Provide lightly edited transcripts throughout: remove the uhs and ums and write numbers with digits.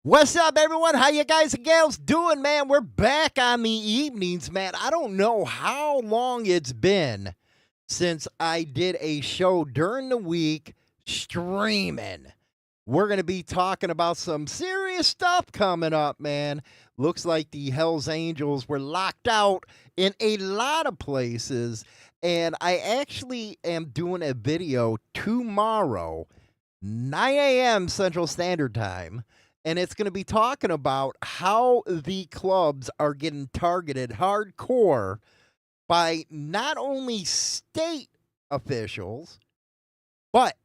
What's up, everyone? How you guys and gals doing, man? We're back on the evenings, man. I don't know how long it's been since I did a show during the week streaming. We're going to be talking about some serious stuff coming up, man. Looks like the Hells Angels were locked out in a lot of places, and I actually am doing a video tomorrow, 9 a.m. Central Standard Time. And it's going to be talking about how the clubs are getting targeted hardcore by not only state officials, but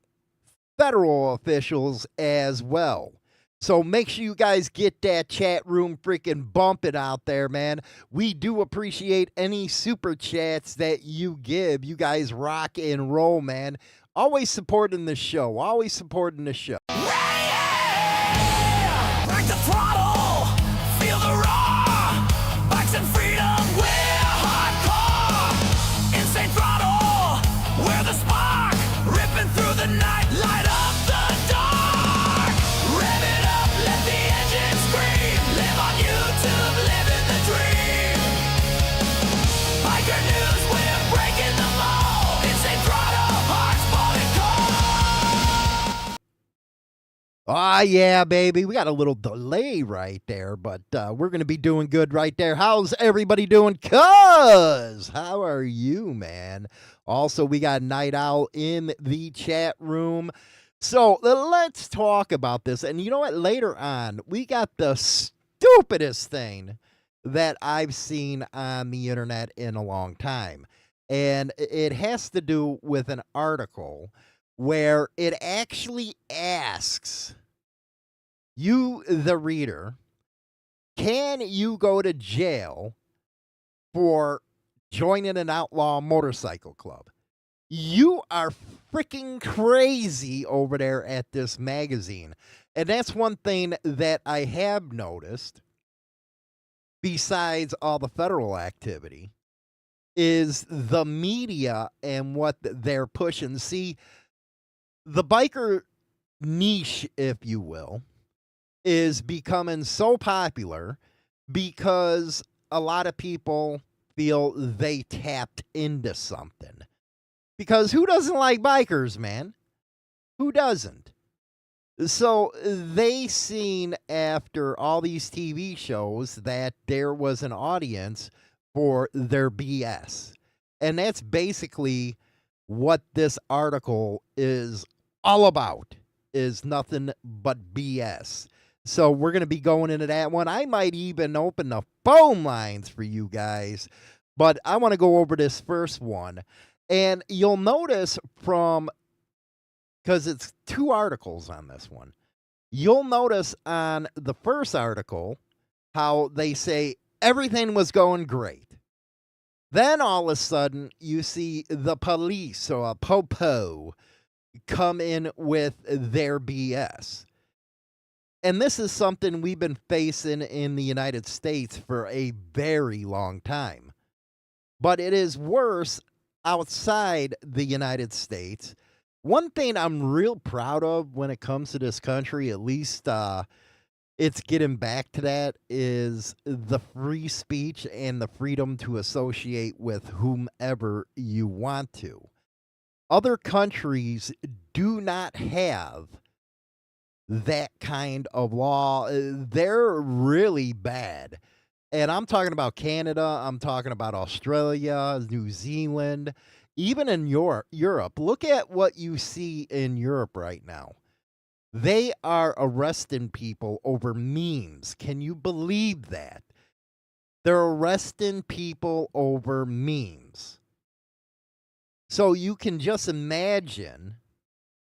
federal officials as well. So make sure you guys get that chat room freaking bumping out there, man. We do appreciate any super chats that you give. You guys rock and roll, man. Always supporting the show. Always supporting the show. Break the throttle, feel the raw, bikes and freedom, we're hardcore. Insane throttle, we're the spark, ripping through the night, light up the dark. Rev it up, let the engine scream, live on YouTube, living the dream. Biker news, we're breaking the mold. Insane throttle, hearts falling cold. Ah, yeah, baby. We got a little delay right there, but we're going to be doing good right there. How's everybody doing? Cuz, how are you, man? Also, we got Night Owl in the chat room. So let's talk about this. And you know what? Later on, we got the stupidest thing that I've seen on the internet in a long time. And it has to do with an article where it actually asks you, the reader, can you go to jail for joining an outlaw motorcycle club? You are freaking crazy over there at this magazine. And that's one thing that I have noticed, besides all the federal activity, is the media and what they're pushing. See, the biker niche, if you will, is becoming so popular because a lot of people feel they tapped into something. Because who doesn't like bikers, man? Who doesn't? So they seen after all these TV shows that there was an audience for their BS. And that's basically what this article is all about, is nothing but BS. So we're going to be going into that one. I might even open the phone lines for you guys, but I want to go over this first one. And you'll notice because it's two articles on this one, you'll notice on the first article how they say everything was going great. Then all of a sudden you see the police or a popo come in with their BS. And this is something we've been facing in the United States for a very long time. But it is worse outside the United States. One thing I'm real proud of when it comes to this country, at least it's getting back to that, is the free speech and the freedom to associate with whomever you want to. Other countries do not have that kind of law. They're really bad. And I'm talking about Canada, I'm talking about Australia, New Zealand, even in Europe. Look at what you see in Europe right now. They are arresting people over memes. Can you believe that? They're arresting people over memes. So you can just imagine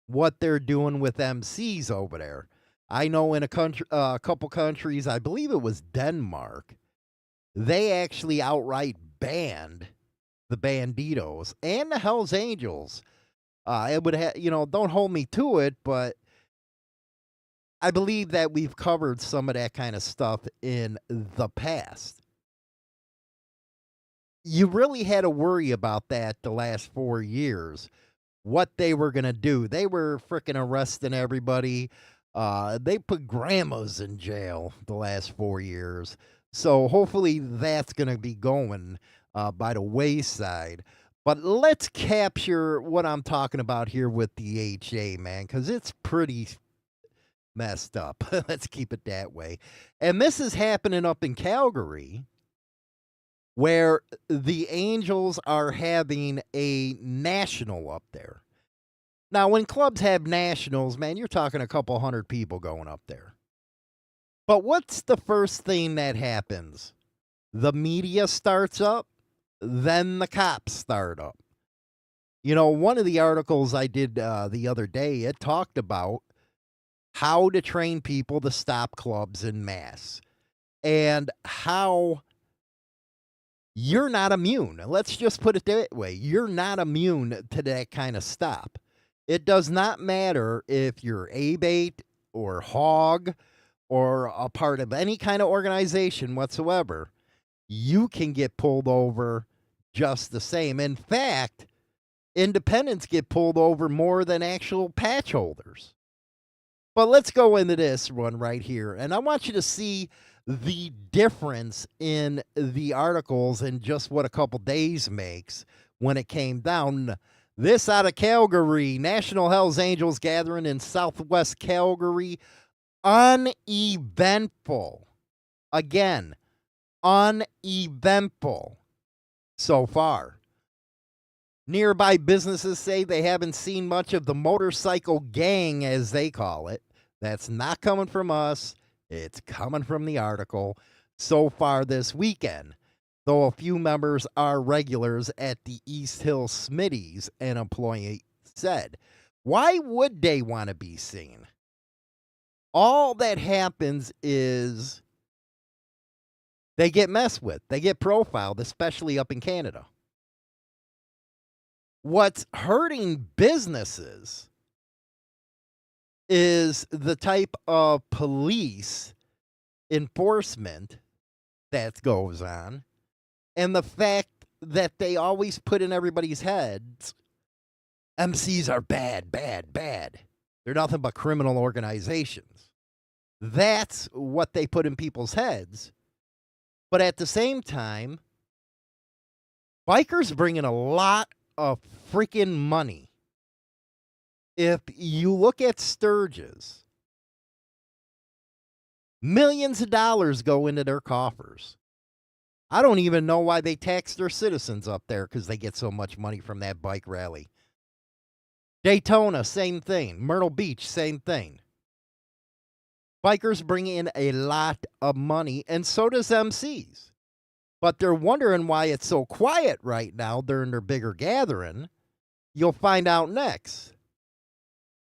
what they're doing with MCs over there. I know in a couple countries, I believe it was Denmark, they actually outright banned the Banditos and the Hells Angels. It would have, don't hold me to it, but I believe that we've covered some of that kind of stuff in the past. You really had to worry about that the last 4 years, what they were going to do. They were freaking arresting everybody. They put grandmas in jail the last 4 years. So hopefully that's going to be going by the wayside. But let's capture what I'm talking about here with the HA, man, because it's pretty messed up. Let's keep it that way. And this is happening up in Calgary, where the Angels are having a national up there. Now, when clubs have nationals, man, you're talking a couple hundred people going up there. But what's the first thing that happens? The media starts up, then the cops start up. You know, one of the articles I did the other day, it talked about how to train people to stop clubs en masse and how you're not immune. Let's just put it that way. You're not immune to that kind of stop. It does not matter if you're A-bait or hog or a part of any kind of organization whatsoever. You can get pulled over just the same. In fact, independents get pulled over more than actual patch holders. But let's go into this one right here. And I want you to see the difference in the articles and just what a couple days makes when it came down. This out of Calgary, National Hells Angels gathering in Southwest Calgary, uneventful. Again, uneventful so far. Nearby businesses say they haven't seen much of the motorcycle gang, as they call it. That's not coming from us. It's coming from the article so far this weekend, though a few members are regulars at the East Hill Smitties, an employee said. Why would they want to be seen? All that happens is they get messed with. They get profiled, especially up in Canada. What's hurting businesses is the type of police enforcement that goes on and the fact that they always put in everybody's heads, MCs are bad, bad, bad. They're nothing but criminal organizations. That's what they put in people's heads. But at the same time, bikers bring in a lot of freaking money. If you look at Sturgis, millions of dollars go into their coffers. I don't even know why they tax their citizens up there because they get so much money from that bike rally. Daytona, same thing. Myrtle Beach, same thing. Bikers bring in a lot of money, and so does MCs. But they're wondering why it's so quiet right now during their bigger gathering. You'll find out next.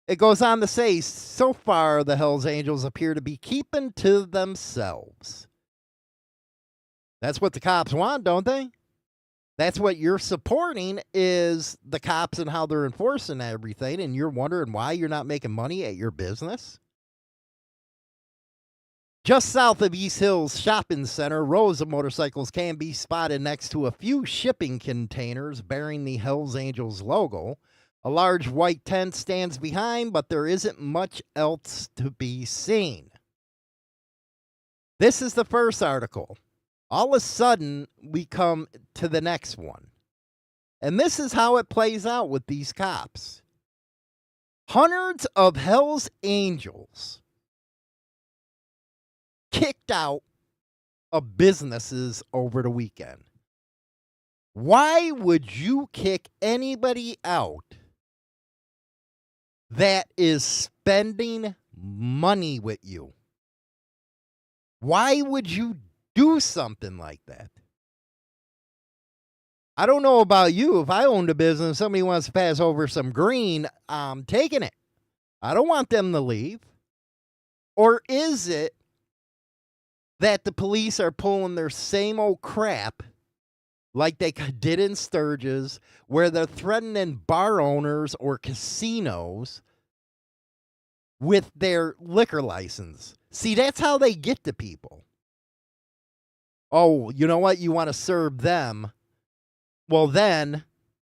It goes on to say, so far the Hells Angels appear to be keeping to themselves. That's what the cops want, don't they? That's what you're supporting is the cops and how they're enforcing everything, and you're wondering why you're not making money at your business? Just south of East Hills Shopping Center, rows of motorcycles can be spotted next to a few shipping containers bearing the Hells Angels logo. A large white tent stands behind, but there isn't much else to be seen. This is the first article. All of a sudden, we come to the next one. And this is how it plays out with these cops. Hundreds of Hells Angels kicked out of businesses over the weekend. Why would you kick anybody out that is spending money with you? Why would you do something like that? I don't know about you. If I owned a business, somebody wants to pass over some green, I'm taking it. I don't want them to leave. Or is it that the police are pulling their same old crap like they did in Sturgis, where they're threatening bar owners or casinos with their liquor license? See, that's how they get to people. Oh, you know what? You want to serve them? Well, then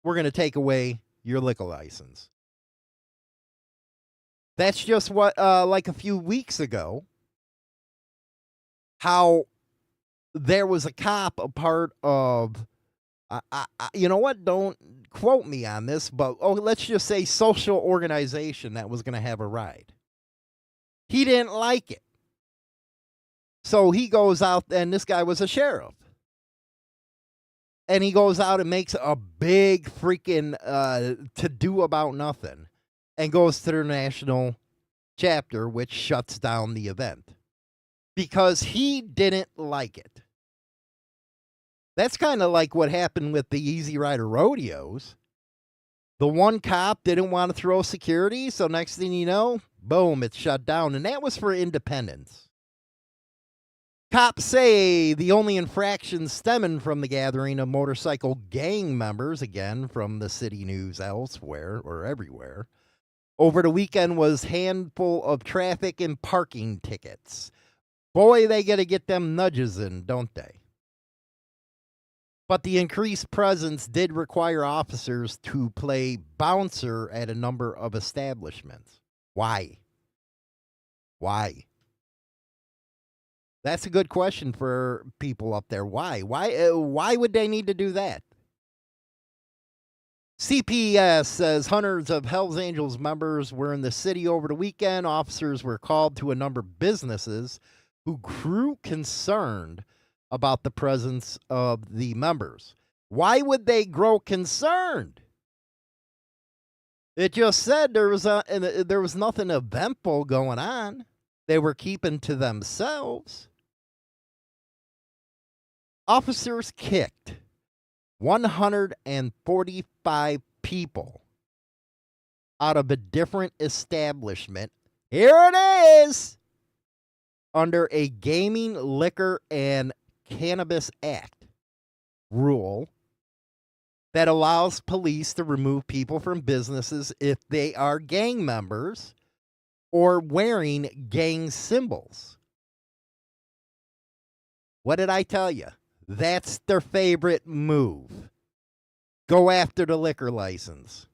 we're going to take away your liquor license. That's just what, like a few weeks ago, how there was a cop, a part of, you know what? Don't quote me on this, but let's just say social organization that was going to have a ride. He didn't like it. So he goes out, and this guy was a sheriff. And he goes out and makes a big freaking to-do about nothing and goes to their national chapter, which shuts down the event because he didn't like it. That's kind of like what happened with the Easy Rider rodeos. The one cop didn't want to throw security, so next thing you know, boom, it's shut down. And that was for independence. Cops say the only infractions stemming from the gathering of motorcycle gang members, again from the city news elsewhere or everywhere, over the weekend was handful of traffic and parking tickets. Boy, they got to get them nudges in, don't they? But the increased presence did require officers to play bouncer at a number of establishments. Why? Why? That's a good question for people up there. Why? Why would they need to do that? CPS says hundreds of Hells Angels members were in the city over the weekend. Officers were called to a number of businesses who grew concerned about the presence of the members. Why would they grow concerned? It just said there was nothing eventful going on. They were keeping to themselves. Officers kicked 145 people out of a different establishment. Here it is. Under a Gaming, Liquor, and Cannabis Act rule that allows police to remove people from businesses if they are gang members or wearing gang symbols. What did I tell you? That's their favorite move. Go after the liquor license.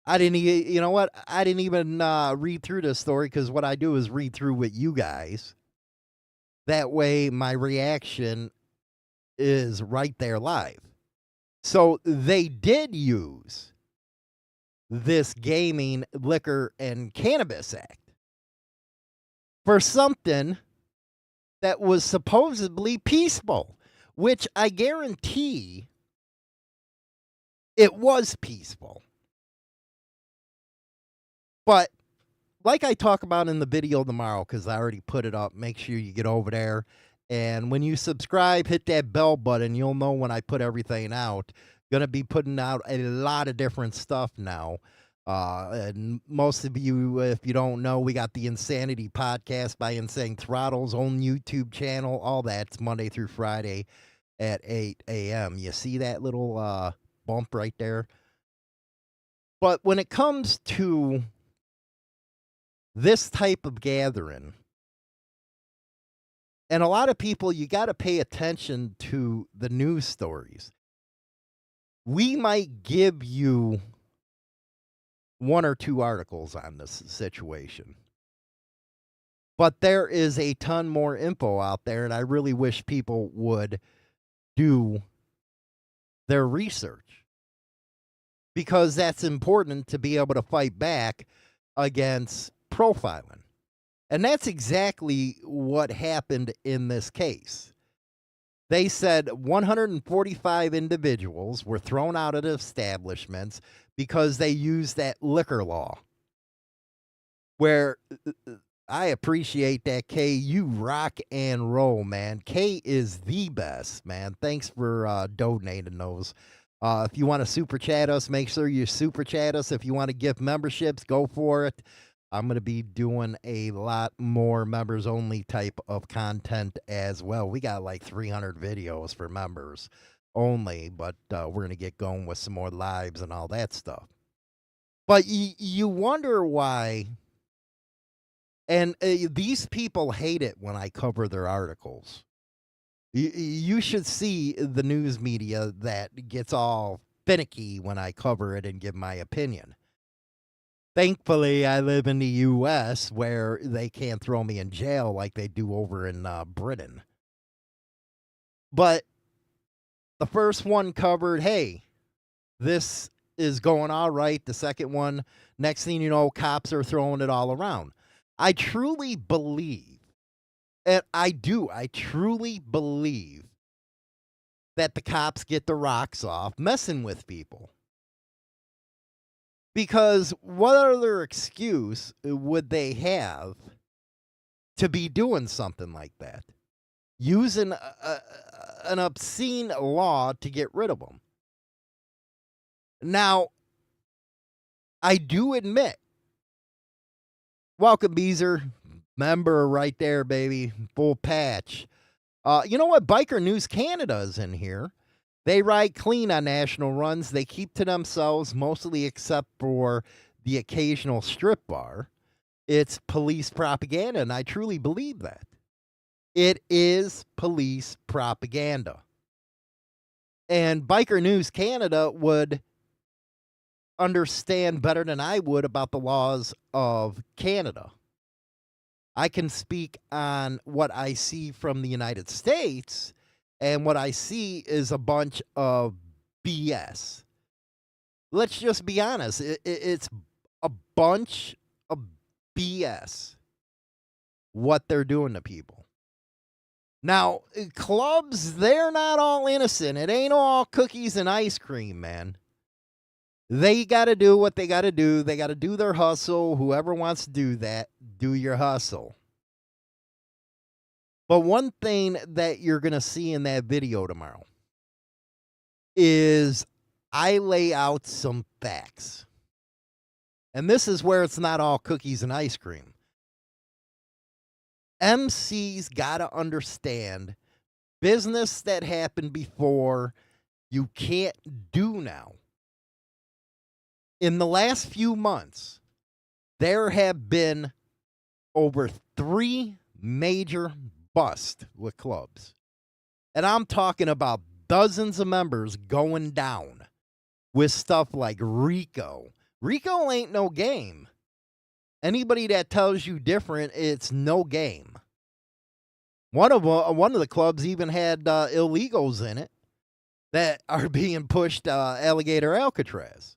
You know what? I didn't even read through this story because what I do is read through with you guys. That way my reaction is right there live. So they did use this Gaming, Liquor, and Cannabis Act for something that was supposedly peaceful, which I guarantee it was peaceful. But like I talk about in the video tomorrow, because I already put it up, make sure you get over there. And when you subscribe, hit that bell button. You'll know when I put everything out. Going to be putting out a lot of different stuff now. And most of you, if you don't know, we got the Insanity Podcast by Insane Throttle's own YouTube channel. All that's Monday through Friday at 8 a.m. You see that little bump right there? But when it comes to this type of gathering, and a lot of people, you got to pay attention to the news stories. We might give you one or two articles on this situation, but there is a ton more info out there, and I really wish people would do their research, because that's important to be able to fight back against profiling. And that's exactly what happened in this case. They said 145 individuals were thrown out of establishments because they used that liquor law. Where I appreciate that, Kay. You rock and roll, man. Kay is the best, man. Thanks for donating those. If you want to super chat us, make sure you super chat us. If you want to gift memberships, go for it. I'm going to be doing a lot more members only type of content as well. We got like 300 videos for members only, but we're going to get going with some more lives and all that stuff. But you wonder why, and these people hate it when I cover their articles. You should see the news media that gets all finicky when I cover it and give my opinion. Thankfully, I live in the U.S. where they can't throw me in jail like they do over in Britain. But the first one covered, hey, this is going all right. The second one, next thing you know, cops are throwing it all around. I truly believe, and I truly believe that the cops get the rocks off messing with people. Because what other excuse would they have to be doing something like that? Using an obscene law to get rid of them. Now, I do admit, welcome, Beezer. Member right there, baby. Full patch. You know what? Biker News Canada is in here. They ride clean on national runs. They keep to themselves, mostly except for the occasional strip bar. It's police propaganda, and I truly believe that. It is police propaganda. And Biker News Canada would understand better than I would about the laws of Canada. I can speak on what I see from the United States, and what I see is a bunch of BS. Let's just be honest. It's a bunch of BS what they're doing to people. Now, clubs, they're not all innocent. It ain't all cookies and ice cream, man. They got to do what they got to do. They got to do their hustle. Whoever wants to do that, do your hustle. But one thing that you're going to see in that video tomorrow is I lay out some facts. And this is where it's not all cookies and ice cream. MC's got to understand business that happened before you can't do now. In the last few months, there have been over 3 major busts with clubs. And I'm talking about dozens of members going down with stuff like RICO. RICO ain't no game. Anybody that tells you different, it's no game. One of the clubs even had illegals in it that are being pushed Alligator Alcatraz.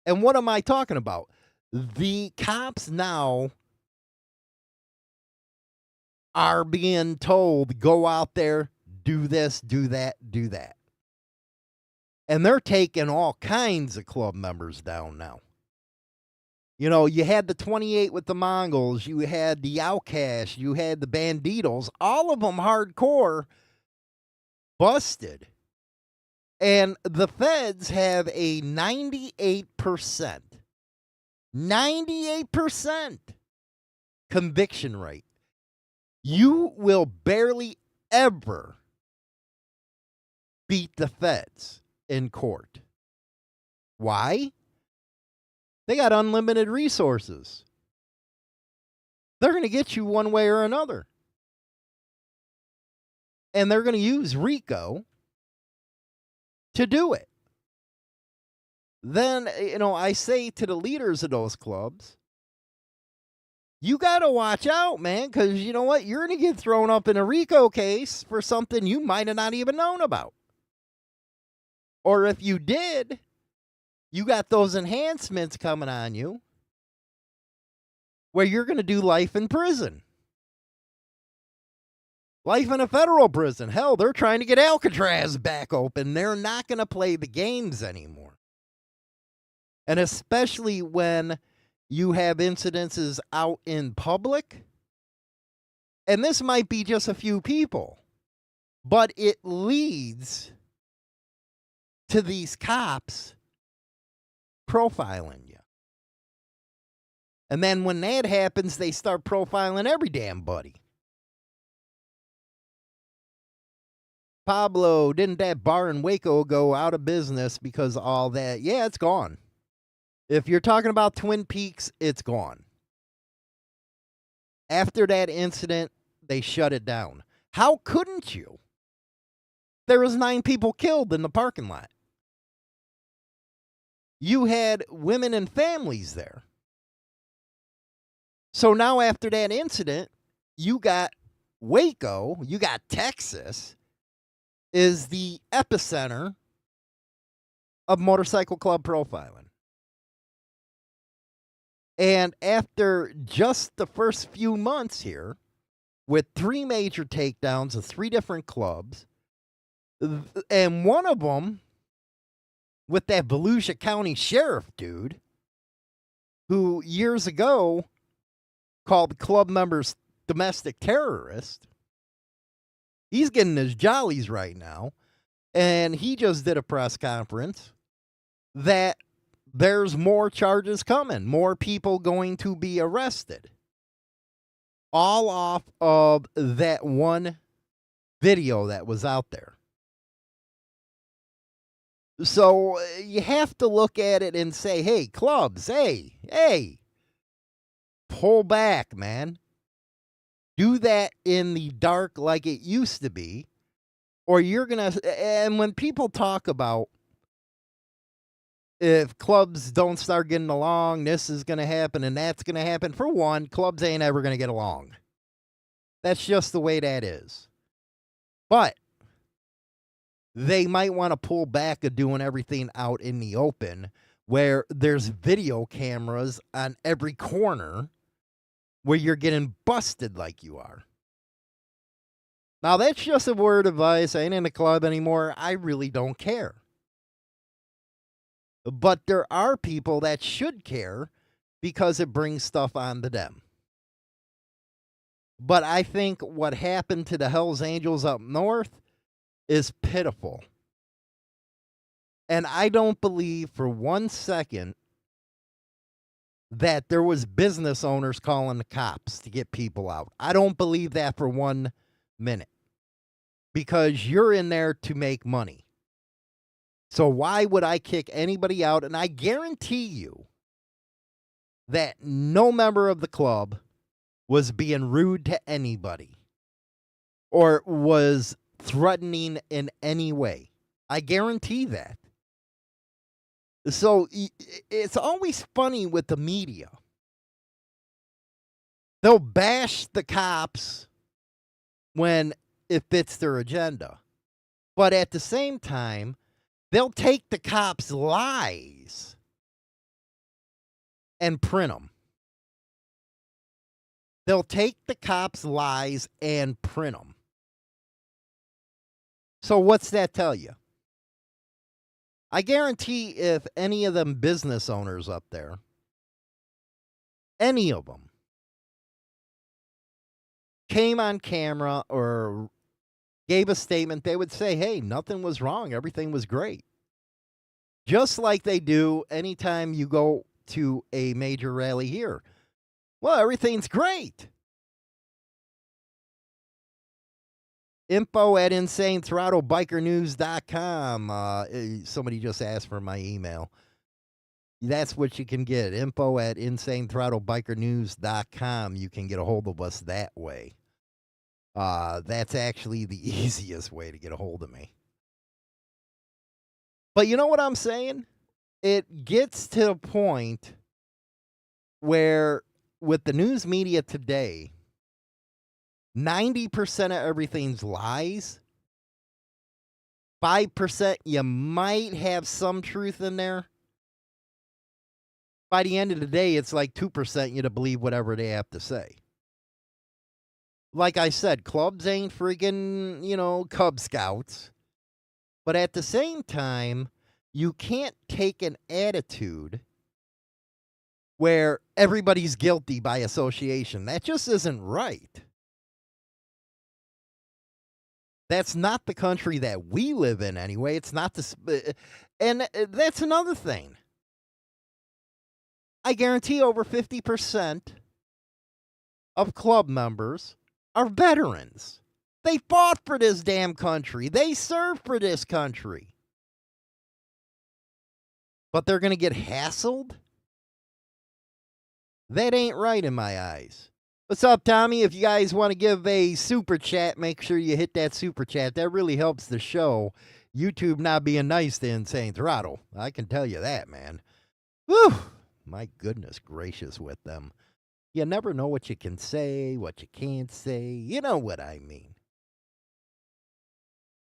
And what am I talking about? The cops now are being told, go out there, do this, do that, do that. And they're taking all kinds of club members down now. You know, you had the 28 with the Mongols, you had the Outcasts, you had the Banditos, all of them hardcore, busted. And the feds have a 98% conviction rate. You will barely ever beat the feds in court. Why? They got unlimited resources. They're going to get you one way or another. And they're going to use RICO to do it. Then, you know, I say to the leaders of those clubs, you got to watch out, man, because you know what? You're going to get thrown up in a RICO case for something you might have not even known about. Or if you did, you got those enhancements coming on you where you're going to do life in prison. Life in a federal prison. Hell, they're trying to get Alcatraz back open. They're not going to play the games anymore. And especially when you have incidences out in public. And this might be just a few people, but it leads to these cops profiling you. And then when that happens, they start profiling every damn buddy. Pablo, didn't that bar in Waco go out of business because of all that? Yeah, it's gone. If you're talking about Twin Peaks, it's gone. After that incident, they shut it down. How couldn't you? There was 9 people killed in the parking lot. You had women and families there. So now after that incident, you got Waco, you got Texas is the epicenter of motorcycle club profiling. And after just the first few months here, with 3 major takedowns of 3 different clubs, and one of them with that Volusia County sheriff dude, who years ago called club members domestic terrorists, he's getting his jollies right now. And he just did a press conference that there's more charges coming, more people going to be arrested. All off of that one video that was out there. So you have to look at it and say, hey, clubs, hey, pull back, man. Do that in the dark like it used to be. Or you're going to, and when people talk about if clubs don't start getting along, this is going to happen and that's going to happen. For one, clubs ain't ever going to get along. That's just the way that is. But they might want to pull back of doing everything out in the open where there's video cameras on every corner where you're getting busted like you are. Now, that's just a word of advice. I ain't in the club anymore. I really don't care. But there are people that should care because it brings stuff onto them. But I think what happened to the Hells Angels up north is pitiful. And I don't believe for 1 second that there was business owners calling the cops to get people out. I don't believe that for 1 minute. Because you're in there to make money. So why would I kick anybody out? And I guarantee you that no member of the club was being rude to anybody or was threatening in any way. I guarantee that. So it's always funny with the media. They'll bash the cops when it fits their agenda. But at the same time, they'll take the cops' lies and print them. They'll take the cops' lies and print them. So what's that tell you? I guarantee if any of them business owners up there, any of them, came on camera or gave a statement, they would say, hey, nothing was wrong. Everything was great. Just like they do anytime you go to a major rally here. Well, everything's great. Info at InsaneThrottleBikerNews.com. Somebody just asked for my email. That's what you can get. Info at InsaneThrottleBikerNews.com. You can get a hold of us that way. That's actually the easiest way to get a hold of me. But you know what I'm saying? It gets to the point where with the news media today, 90% of everything's lies. 5% you might have some truth in there. By the end of the day, it's like 2% you to believe whatever they have to say. Like I said, clubs ain't freaking, Cub Scouts. But at the same time, you can't take an attitude where everybody's guilty by association. That just isn't right. That's not the country that we live in anyway. It's not the... And that's another thing. I guarantee over 50% of club members are veterans. They fought for this damn country. They served for this country. But they're going to get hassled? That ain't right in my eyes. What's up, Tommy? If you guys want to give a super chat, make sure you hit that super chat. That really helps the show. YouTube not being nice to Insane Throttle. I can tell you that, man. Whew. My goodness gracious with them. You never know what you can say, what you can't say. You know what I mean.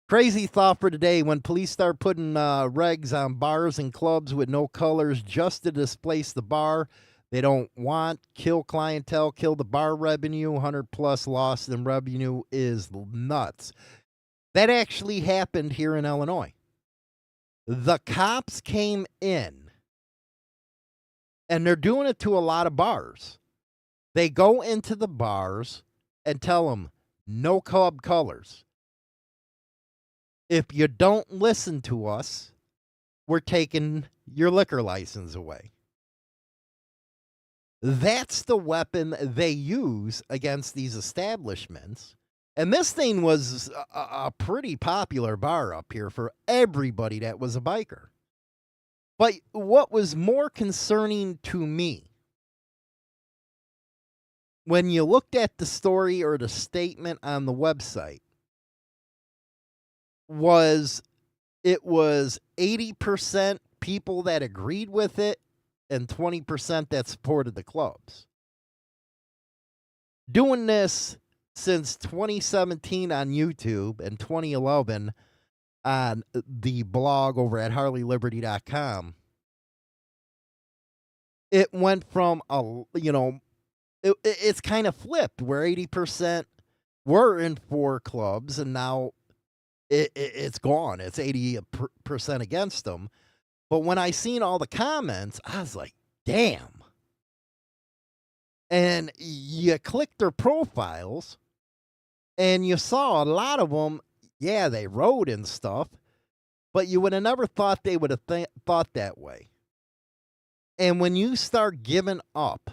Crazy thought for today. When police start putting regs on bars and clubs with no colors just to displace the bar they don't want, kill clientele, kill the bar revenue, 100 plus loss in revenue is nuts. That actually happened here in Illinois. The cops came in, and they're doing it to a lot of bars. They go into the bars and tell them, no club colors. If you don't listen to us, we're taking your liquor license away. That's the weapon they use against these establishments. And this thing was a pretty popular bar up here for everybody that was a biker. But what was more concerning to me, when you looked at the story or the statement on the website, was it was 80% people that agreed with it and 20% that supported the clubs. Doing this since 2017 on YouTube and 2011 on the blog over at HarleyLiberty.com, it went from it's kind of flipped where 80% were in for clubs, and now it's gone. It's 80% against them. But when I seen all the comments, I was like, damn. And you clicked their profiles, and you saw a lot of them, yeah, they rode and stuff, but you would have never thought they would have thought that way. And when you start giving up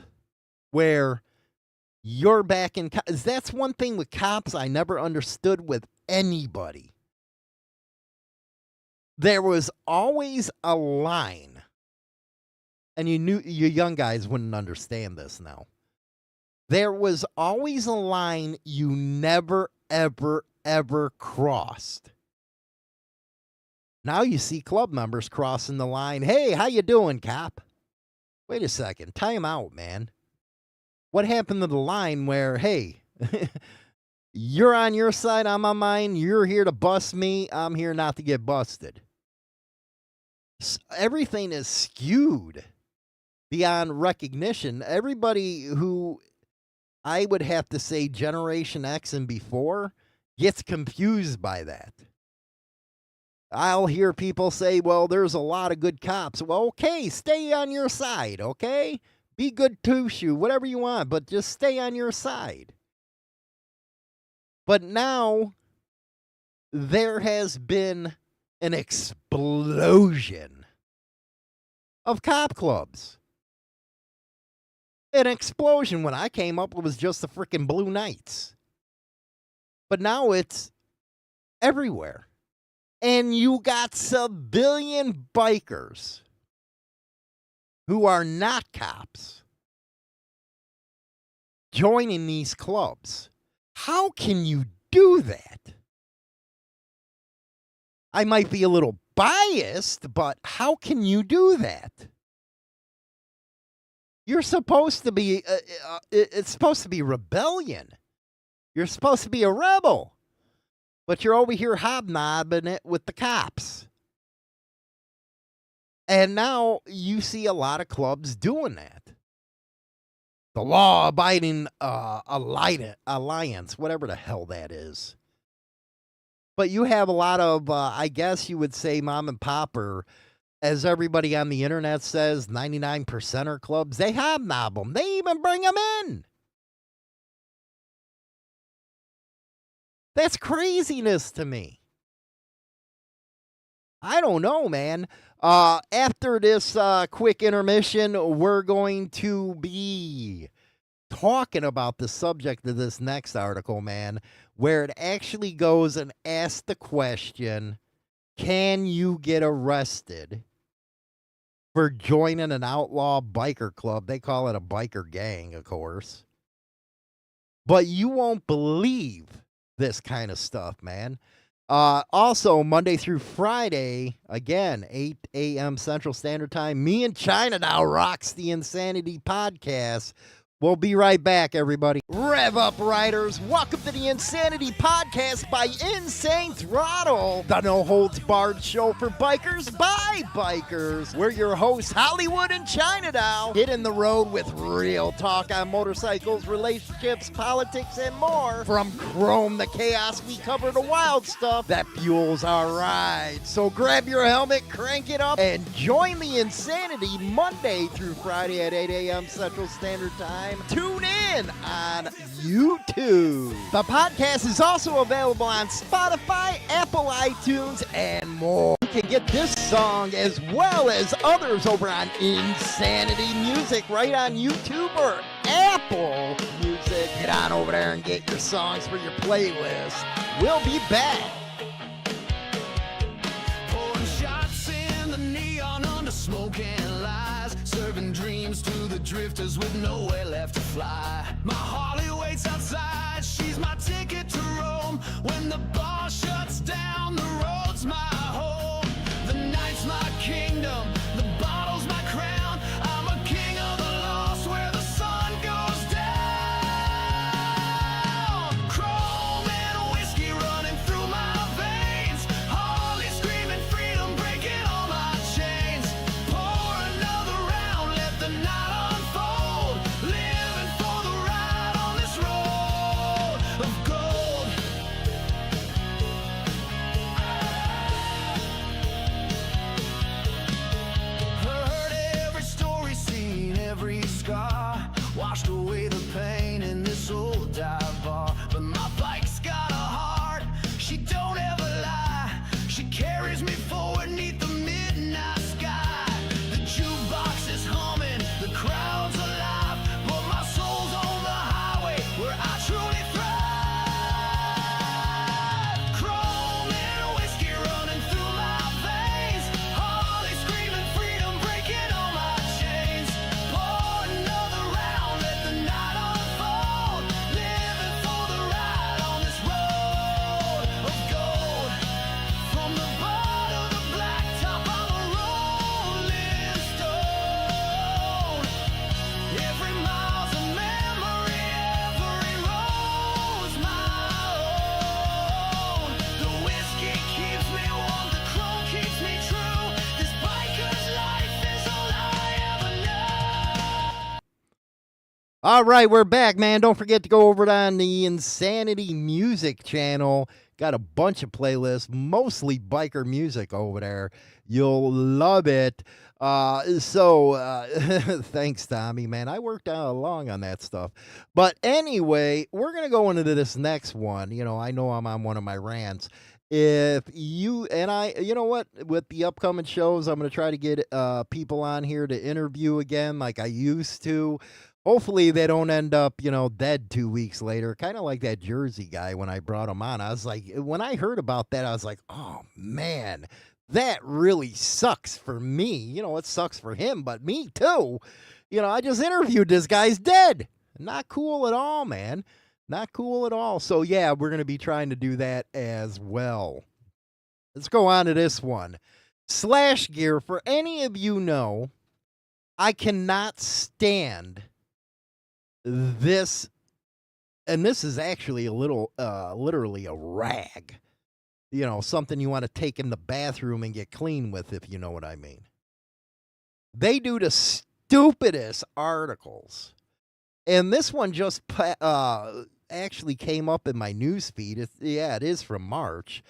where you're back in, that's one thing with cops I never understood with anybody. There was always a line, and you young guys wouldn't understand this now. There was always a line you never, ever, ever crossed. Now you see club members crossing the line. Hey, how you doing, cop? Wait a second. Time out, man. What happened to the line where, hey, you're on your side, I'm on mine, you're here to bust me, I'm here not to get busted. Everything is skewed beyond recognition. Everybody who, I would have to say Generation X and before, gets confused by that. I'll hear people say, well, there's a lot of good cops. Well, okay, stay on your side, okay? Be good to you, whatever you want, but just stay on your side. But now, there has been an explosion of cop clubs. An explosion. When I came up, it was just the freaking Blue Knights. But now it's everywhere. And you got civilian bikers who are not cops joining these clubs. How can you do that? I might be a little biased, but how can you do that? You're supposed to be, it's supposed to be rebellion. You're supposed to be a rebel. But you're over here hobnobbing it with the cops. And now you see a lot of clubs doing that. The law-abiding alliance, whatever the hell that is. But you have a lot of, I guess you would say, mom and pop, or as everybody on the internet says, 99%er clubs. They hobnob them. They even bring them in. That's craziness to me. I don't know, man. After this quick intermission, we're going to be talking about the subject of this next article, man, where it actually goes and asks the question, can you get arrested for joining an outlaw biker club? They call it a biker gang, of course. But you won't believe this kind of stuff, man. Also, Monday through Friday, again, 8 a.m. Central Standard Time, me and China Now Rocks the Insanity podcast We'll be right back, everybody. Rev up, riders. Welcome to the Insanity Podcast by Insane Throttle, the no-holds-barred show for bikers by bikers. We're your hosts, Hollywood and Chinatown, hitting the road with real talk on motorcycles, relationships, politics, and more. From chrome to chaos, we cover the wild stuff that fuels our ride. So grab your helmet, crank it up, and join the Insanity Monday through Friday at 8 a.m. Central Standard Time. Tune in on YouTube. The podcast is also available on Spotify, Apple iTunes, and more. You can get this song as well as others over on Insanity Music right on YouTube or Apple Music. Get on over there and get your songs for your playlist. We'll be back. Pouring shots in the neon under smoke and lies, serving dreams to the drifters with nowhere left to fly. My Harley waits outside, she's my ticket to Rome. When the bar shuts down, the road's my home. The night's my kingdom, the bottle's my crown. I'm a king of the lost where the sun goes down. Chrome and whiskey running through my veins. Harley screaming freedom, breaking all my chains. Pour another round, let the night unfold. Living for the ride on this road of gold. Heard every story, seen every scar, washed away the pain in this old dive bar. But my bike's got a heart, she don't ever lie. She carries me forward neath the midnight sky. The jukebox is humming, the crowd's alive, but my soul's on the highway where I truly thrive. Chrome and whiskey running through my veins. Harley screaming freedom, breaking all my chains. Pour another round, let the night unfold. Living for the ride on this road of gold. From the bottom of the blacktop, I'm a rolling stone. Every mile's a memory, every road's my own. The whiskey keeps me warm, the chrome keeps me true. This biker's life is all I ever know. All right, we're back, man. Don't forget to go over on the Insanity Music channel. Got a bunch of playlists, mostly biker music over there. You'll love it. Thanks, Tommy, man. I worked out along on that stuff. But anyway, we're going to go into this next one. You know, I know I'm on one of my rants. If you and I, you know what, with the upcoming shows, I'm going to try to get people on here to interview again like I used to. Hopefully they don't end up, dead 2 weeks later. Kind of like that Jersey guy when I brought him on. I was like, when I heard about that, I was like, oh, man, that really sucks for me. It sucks for him, but me too. I just interviewed this guy's dead. Not cool at all, man. Not cool at all. So, yeah, we're going to be trying to do that as well. Let's go on to this one. Slash Gear, for any of you know, I cannot stand this, and this is actually a little, literally a rag. Something you want to take in the bathroom and get clean with, if you know what I mean. They do the stupidest articles. And this one just actually came up in my news feed. It is from March.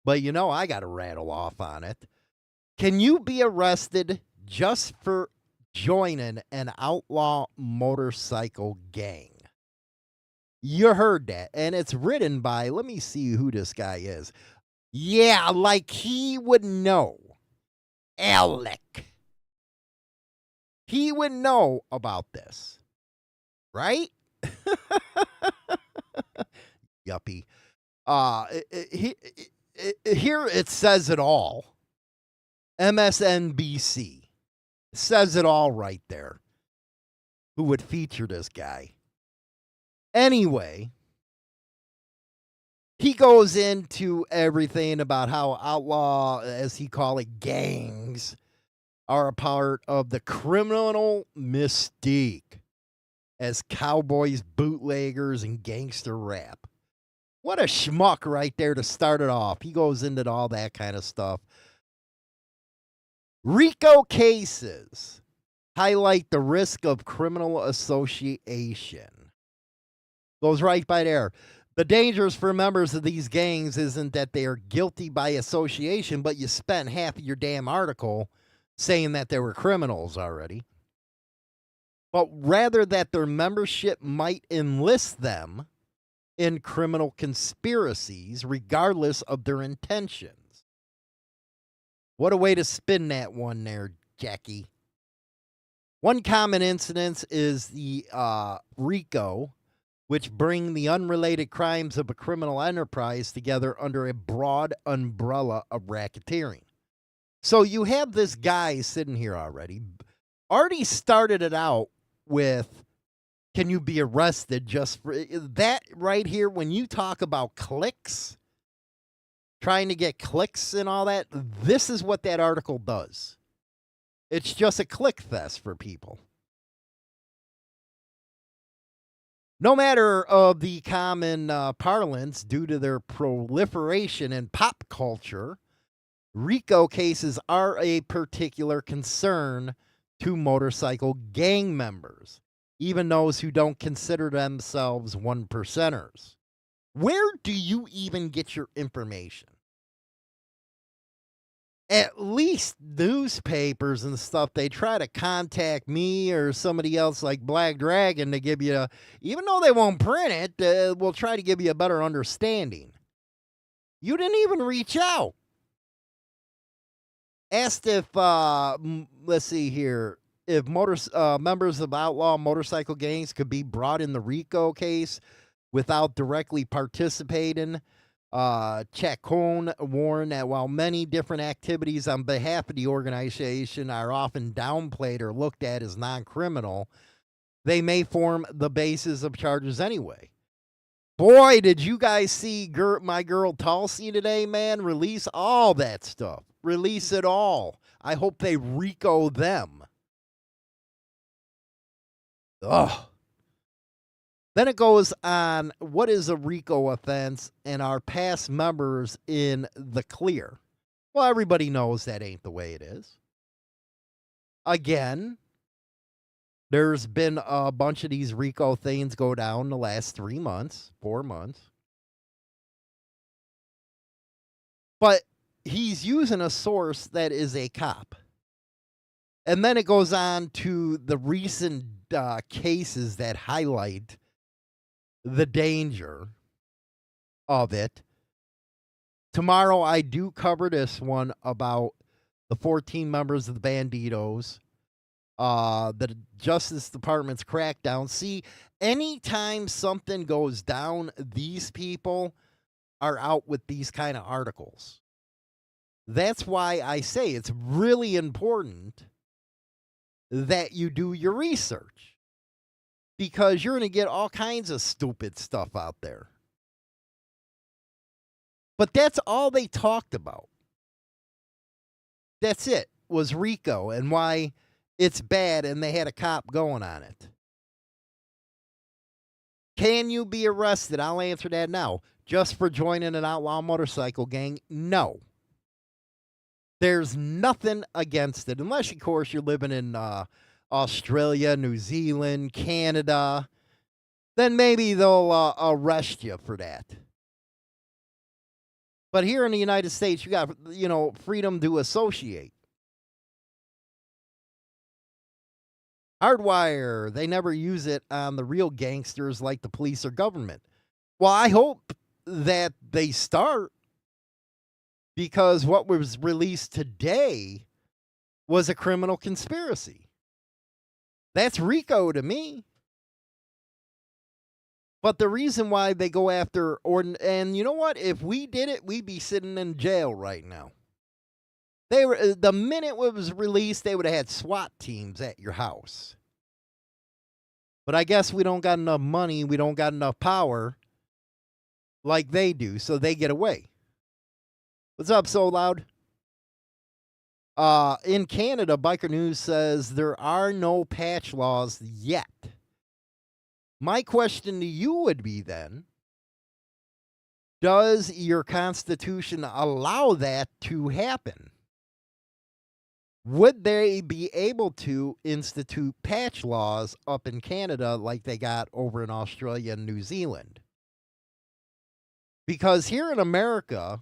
But I got to rattle off on it. Can you be arrested just for joining an outlaw motorcycle gang? You heard that. And it's written by, let me see who this guy is. Yeah, like he would know. Alec. He would know about this. Right? Yuppie. Here it says it all. MSNBC. Says it all right there. Who would feature this guy? Anyway, he goes into everything about how outlaw, as he call it, gangs are a part of the criminal mystique. as cowboys, bootleggers, and gangster rap. What a schmuck right there to start it off. He goes into all that kind of stuff. RICO cases highlight the risk of criminal association. Goes right by there. The dangers for members of these gangs isn't that they are guilty by association, but you spent half of your damn article saying that they were criminals already. But rather that their membership might enlist them in criminal conspiracies, regardless of their intentions. What a way to spin that one there, Jackie. One common incidence is the RICO, which bring the unrelated crimes of a criminal enterprise together under a broad umbrella of racketeering. So you have this guy sitting here already started it out with, can you be arrested just for that right here? When you talk about clicks, trying to get clicks and all that, this is what that article does. It's just a click fest for people. No matter of the common parlance, due to their proliferation in pop culture, RICO cases are a particular concern to motorcycle gang members, even those who don't consider themselves one percenters. Where do you even get your information? At least newspapers and stuff, they try to contact me or somebody else like Black Dragon to give you, even though they won't print it, we'll try to give you a better understanding. You didn't even reach out. Asked if, let's see here, if members of outlaw motorcycle gangs could be brought in the RICO case without directly participating. Chacon warned that while many different activities on behalf of the organization are often downplayed or looked at as non-criminal, they may form the basis of charges anyway. Boy, did you guys see my girl Tulsi today, man? Release all that stuff. Release it all. I hope they RICO them. Ugh. Then it goes on, what is a RICO offense and are past members in the clear? Well, everybody knows that ain't the way it is. Again, there's been a bunch of these RICO things go down the last 3 months, 4 months. But he's using a source that is a cop. And then it goes on to the recent cases that highlight the danger of it. Tomorrow, I do cover this one about the 14 members of the Banditos, the Justice Department's crackdown. See, anytime something goes down, these people are out with these kind of articles. That's why I say it's really important that you do your research, because you're going to get all kinds of stupid stuff out there. But that's all they talked about. That's it, was RICO and why it's bad, and they had a cop going on it. Can you be arrested? I'll answer that now. Just for joining an outlaw motorcycle gang? No. There's nothing against it, unless, of course, you're living in Australia, New Zealand, Canada. Then maybe they'll arrest you for that. But here in the United States, you got, freedom to associate. Hardwire, they never use it on the real gangsters like the police or government. Well, I hope that they start, because what was released today was a criminal conspiracy. That's RICO to me. But the reason why they go after, and you know what? If we did it, we'd be sitting in jail right now. The minute it was released, they would have had SWAT teams at your house. But I guess we don't got enough money, we don't got enough power like they do, so they get away. What's up, So Loud? In Canada, Biker News says there are no patch laws yet. My question to you would be then, does your Constitution allow that to happen? Would they be able to institute patch laws up in Canada like they got over in Australia and New Zealand? Because here in America,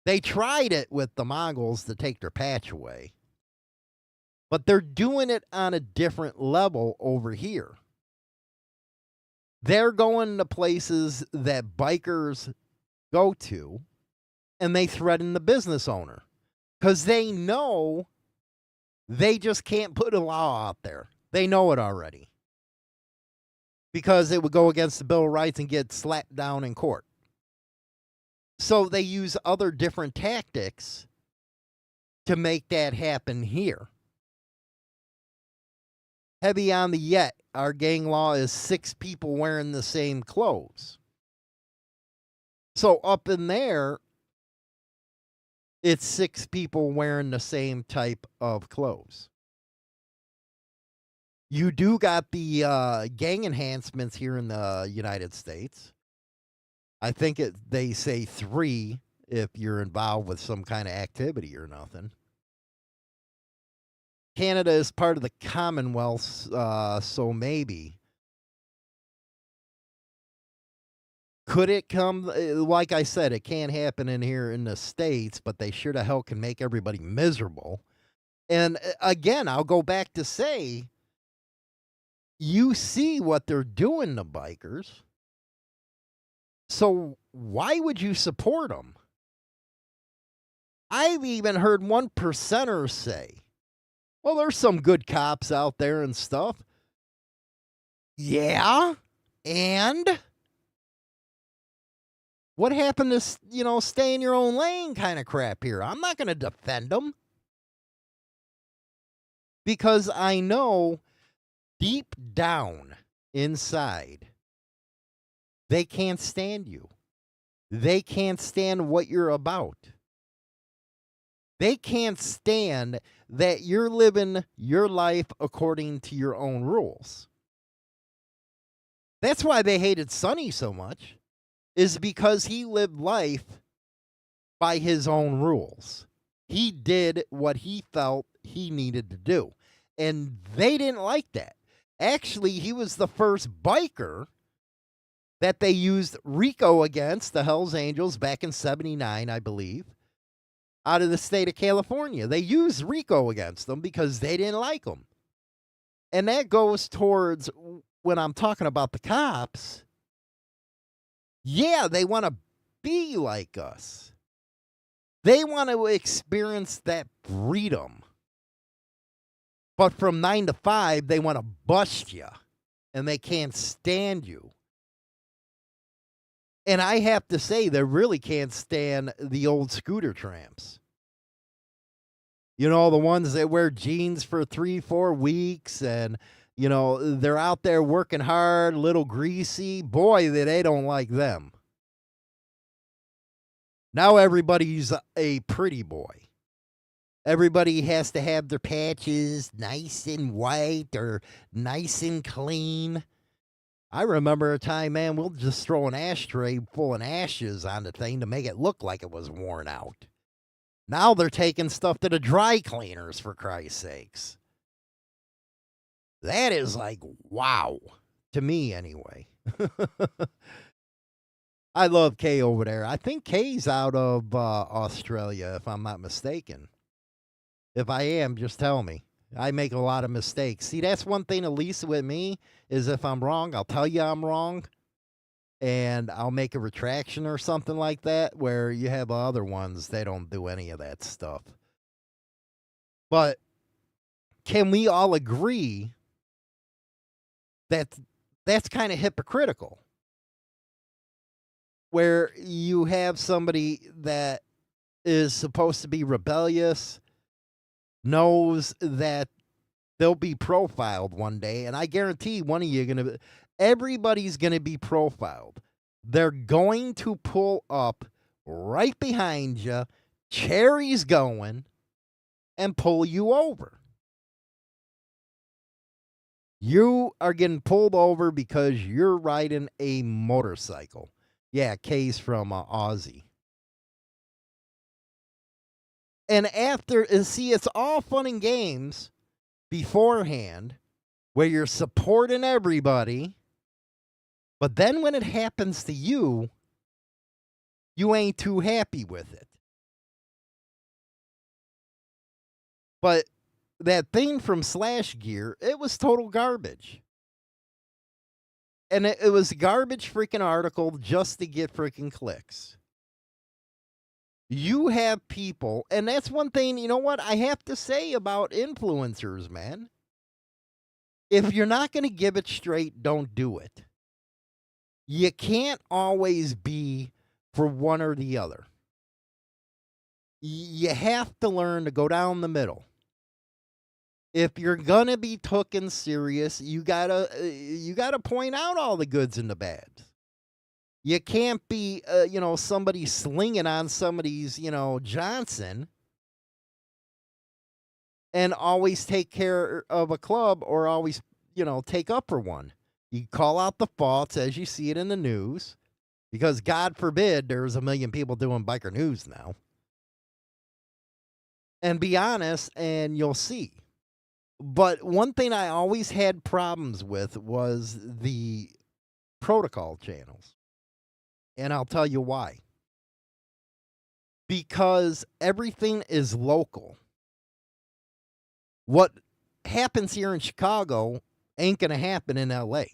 they tried it with the Mongols to take their patch away, but they're doing it on a different level over here. They're going to places that bikers go to, and they threaten the business owner because they know they just can't put a law out there. They know it already because it would go against the Bill of Rights and get slapped down in court. So they use other different tactics to make that happen here. Heavy on the yet, our gang law is 6 people wearing the same clothes. So up in there, it's 6 people wearing the same type of clothes. You do got the gang enhancements here in the United States. I think they say 3 if you're involved with some kind of activity or nothing. Canada is part of the Commonwealth, so maybe. Could it come? Like I said, it can't happen in here in the States, but they sure the hell can make everybody miserable. And again, I'll go back to say, you see what they're doing to bikers. So why would you support them? I've even heard 1%ers say, well, there's some good cops out there and stuff. Yeah, and what happened to, stay in your own lane kind of crap here? I'm not going to defend them because I know deep down inside, they can't stand you. They can't stand what you're about. They can't stand that you're living your life according to your own rules. That's why they hated Sonny so much, is because he lived life by his own rules. He did what he felt he needed to do. And they didn't like that. Actually, he was the first biker that they used RICO against, the Hells Angels, back in 79, I believe, out of the state of California. They used RICO against them because they didn't like them. And that goes towards when I'm talking about the cops. Yeah, they want to be like us. They want to experience that freedom. But from 9 to 5, they want to bust you. And they can't stand you. And I have to say, they really can't stand the old scooter tramps. The ones that wear jeans for 3-4 weeks and, they're out there working hard, a little greasy. Boy, they don't like them. Now everybody's a pretty boy. Everybody has to have their patches nice and white or nice and clean. I remember a time, man, we'll just throw an ashtray full of ashes on the thing to make it look like it was worn out. Now they're taking stuff to the dry cleaners, for Christ's sakes. That is like, wow. To me, anyway. I love Kay over there. I think Kay's out of Australia, if I'm not mistaken. If I am, just tell me. I make a lot of mistakes. See, that's one thing, at least with me, is if I'm wrong, I'll tell you I'm wrong. And I'll make a retraction or something like that, where you have other ones, they don't do any of that stuff. But can we all agree that that's kind of hypocritical? Where you have somebody that is supposed to be rebellious, knows that they'll be profiled one day, and I guarantee one of you everybody's gonna be profiled. They're going to pull up right behind you, cherries going, and pull you over. You are getting pulled over because you're riding a motorcycle. Yeah, case from Aussie. And after, see, it's all fun and games beforehand where you're supporting everybody. But then when it happens to you, you ain't too happy with it. But that thing from Slash Gear, it was total garbage. And it was a garbage freaking article just to get freaking clicks. You have people, and that's one thing, you know what, I have to say about influencers, man. If you're not going to give it straight, don't do it. You can't always be for one or the other. You have to learn to go down the middle. If you're going to be taken serious, you gotta point out all the goods and the bads. You can't be, somebody slinging on somebody's, Johnson and always take care of a club or always, take up for one. You call out the faults as you see it in the news because God forbid there's a million people doing biker news now. And be honest and you'll see. But one thing I always had problems with was the protocol channels. And I'll tell you why. Because everything is local. What happens here in Chicago ain't going to happen in LA.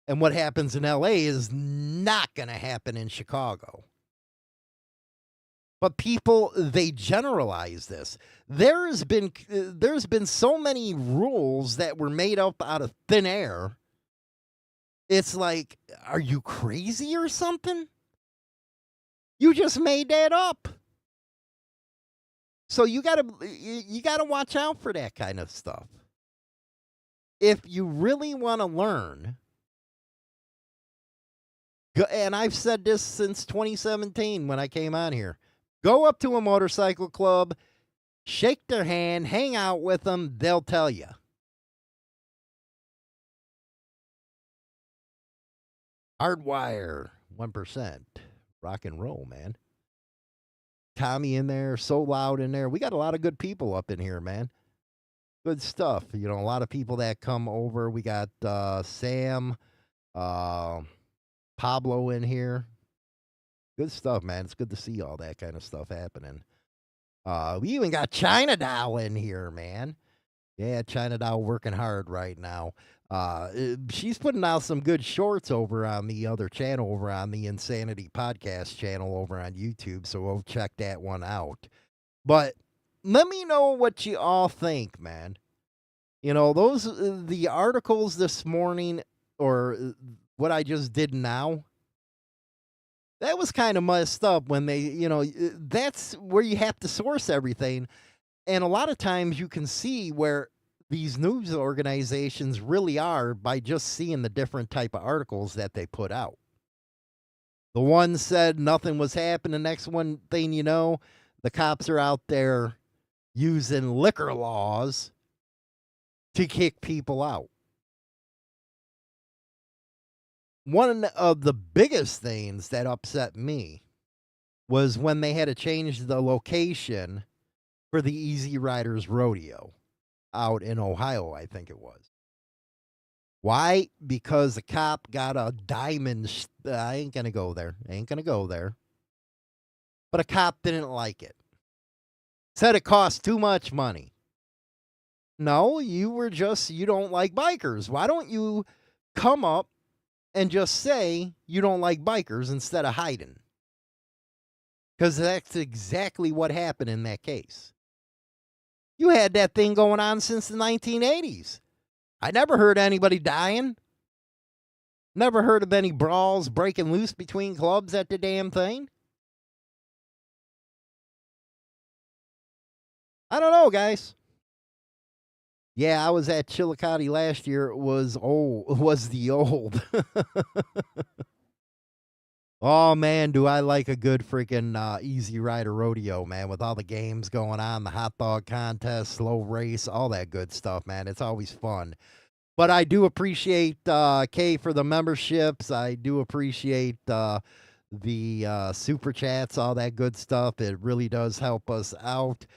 And what happens in LA is not going to happen in Chicago. But people, they generalize this. There's been so many rules that were made up out of thin air. It's like, are you crazy or something? You just made that up. So you gotta watch out for that kind of stuff. If you really want to learn, and I've said this since 2017 when I came on here, go up to a motorcycle club, shake their hand, hang out with them, they'll tell you. Hardwire, 1%. Rock and roll, man. Tommy in there, so loud in there. We got a lot of good people up in here, man. Good stuff. A lot of people that come over. We got Sam, Pablo in here. Good stuff, man. It's good to see all that kind of stuff happening. We even got China Doll in here, man. Yeah, China Doll working hard right now. She's putting out some good shorts over on the other channel, over on the Insanity Podcast channel over on YouTube, so we'll check that one out. But let me know what you all think, man. The articles this morning, or what I just did now, that was kind of messed up when they, that's where you have to source everything. And a lot of times you can see where these news organizations really are by just seeing the different type of articles that they put out. The one said nothing was happening. The next one thing the cops are out there using liquor laws to kick people out. One of the biggest things that upset me was when they had to change the location for the Easy Riders Rodeo out in Ohio, I think it was. Why? Because the cop got a diamond. I ain't going to go there. But a cop didn't like it. Said it cost too much money. No, you don't like bikers. Why don't you come up and just say you don't like bikers instead of hiding? Because that's exactly what happened in that case. You had that thing going on since the 1980s. I never heard anybody dying. Never heard of any brawls breaking loose between clubs at the damn thing. I don't know, guys. Yeah, I was at Chillicothe last year. It was the old. Oh, man, do I like a good freaking Easy Rider Rodeo, man, with all the games going on, the hot dog contest, slow race, all that good stuff, man. It's always fun. But I do appreciate Kay for the memberships. I do appreciate the super chats, all that good stuff. It really does help us out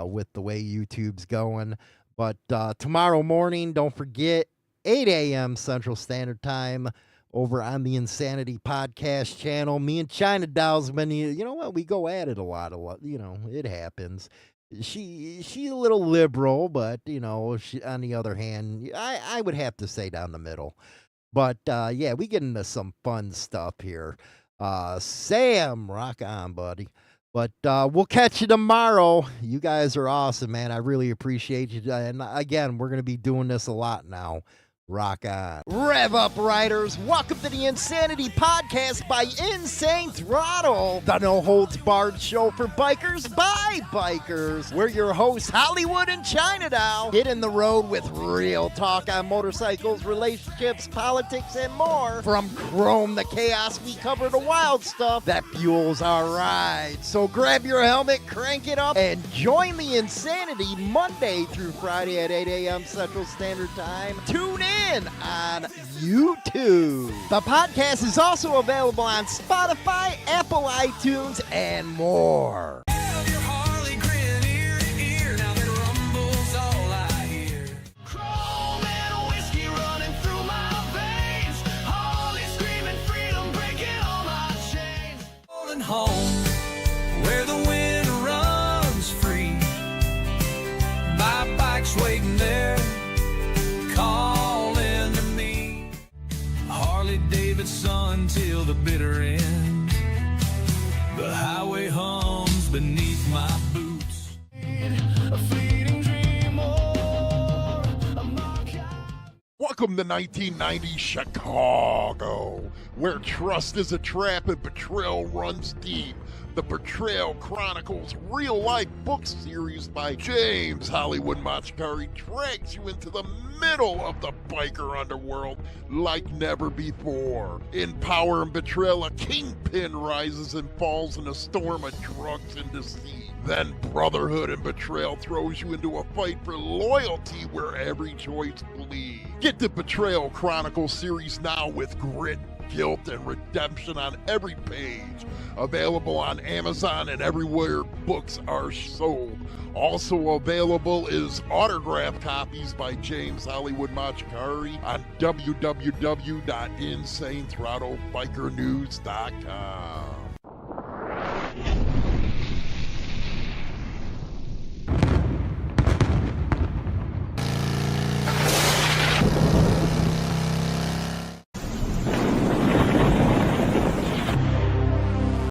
with the way YouTube's going. But tomorrow morning, don't forget, 8 a.m. Central Standard Time over on the Insanity Podcast channel. Me and China Dolls, you know what? We go at it a lot. You know, it happens. She's a little liberal, but, you know, on the other hand, I would have to say down the middle. But, yeah, we get into some fun stuff here. Sam, rock on, buddy. But we'll catch you tomorrow. You guys are awesome, man. I really appreciate you. And again, we're going to be doing this a lot now. Rock on. Rev up, riders. Welcome to the Insanity Podcast by Insane Throttle, the no-holds-barred show for bikers by bikers. We're your hosts, Hollywood and China Doll. Hitting the road with real talk on motorcycles, relationships, politics, and more. From chrome to chaos, we cover the wild stuff that fuels our ride. So grab your helmet, crank it up, and join the Insanity Monday through Friday at 8 a.m. Central Standard Time. Tune in on YouTube. The podcast is also available on Spotify, Apple iTunes, and more. Home where the wind runs free, my bike's waiting there, calling to me. Harley Davidson till the bitter end, the highway hums beneath my boots. A fleeting dream or a mark. Welcome to 1990 Chicago, where trust is a trap and betrayal runs deep. The Betrayal Chronicles real-life book series by James Hollywood Machikari drags you into the middle of the biker underworld like never before. In Power and Betrayal, a kingpin rises and falls in a storm of drugs and deceit. Then Brotherhood and Betrayal throws you into a fight for loyalty where every choice bleeds. Get the Betrayal Chronicles series now with grit, guilt, and redemption on every page. Available on Amazon and everywhere books are sold. Also available is autographed copies by James Hollywood Machikari on www.insanethrottlebikernews.com.